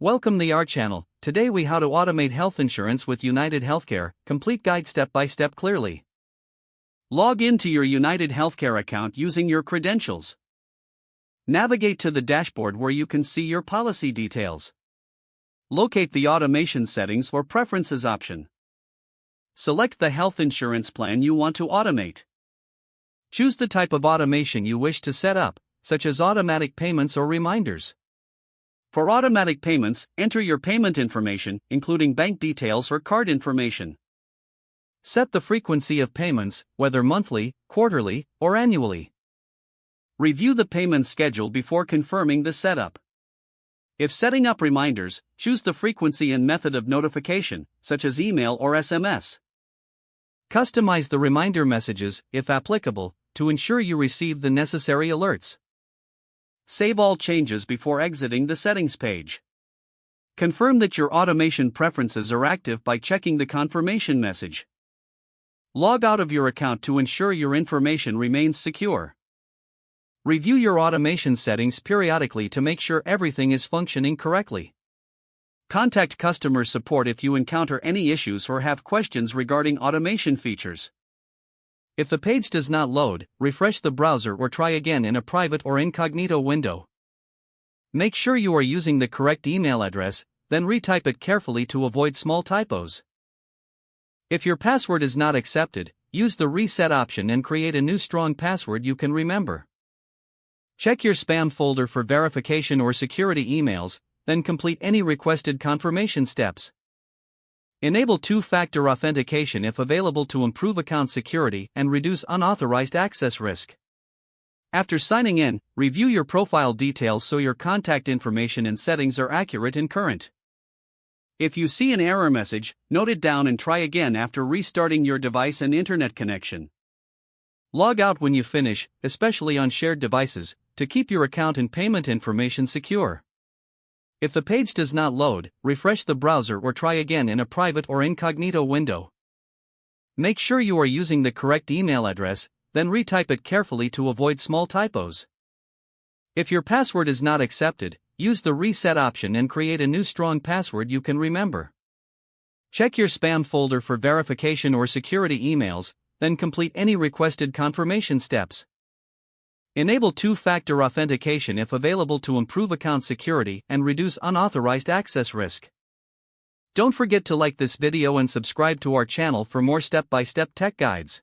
Welcome to our channel. Today we how to automate health insurance with UnitedHealthcare, complete guide step by step clearly. Log into your UnitedHealthcare account using your credentials. Navigate to the dashboard where you can see your policy details. Locate the automation settings or preferences option. Select the health insurance plan you want to automate. Choose the type of automation you wish to set up, such as automatic payments or reminders. For automatic payments, enter your payment information, including bank details or card information. Set the frequency of payments, whether monthly, quarterly, or annually. Review the payment schedule before confirming the setup. If setting up reminders, choose the frequency and method of notification, such as email or SMS. Customize the reminder messages, if applicable, to ensure you receive the necessary alerts. Save all changes before exiting the settings page. Confirm that your automation preferences are active by checking the confirmation message. Log out of your account to ensure your information remains secure. Review your automation settings periodically to make sure everything is functioning correctly. Contact customer support if you encounter any issues or have questions regarding automation features. If the page does not load, refresh the browser or try again in a private or incognito window. Make sure you are using the correct email address, then retype it carefully to avoid small typos. If your password is not accepted, use the reset option and create a new strong password you can remember. Check your spam folder for verification or security emails, then complete any requested confirmation steps. Enable two-factor authentication if available to improve account security and reduce unauthorized access risk. After signing in, review your profile details so your contact information and settings are accurate and current. If you see an error message, note it down and try again after restarting your device and internet connection. Log out when you finish, especially on shared devices, to keep your account and payment information secure. If the page does not load, refresh the browser or try again in a private or incognito window. Make sure you are using the correct email address, then retype it carefully to avoid small typos. If your password is not accepted, use the reset option and create a new strong password you can remember. Check your spam folder for verification or security emails, then complete any requested confirmation steps. Enable two-factor authentication if available to improve account security and reduce unauthorized access risk. Don't forget to like this video and subscribe to our channel for more step-by-step tech guides.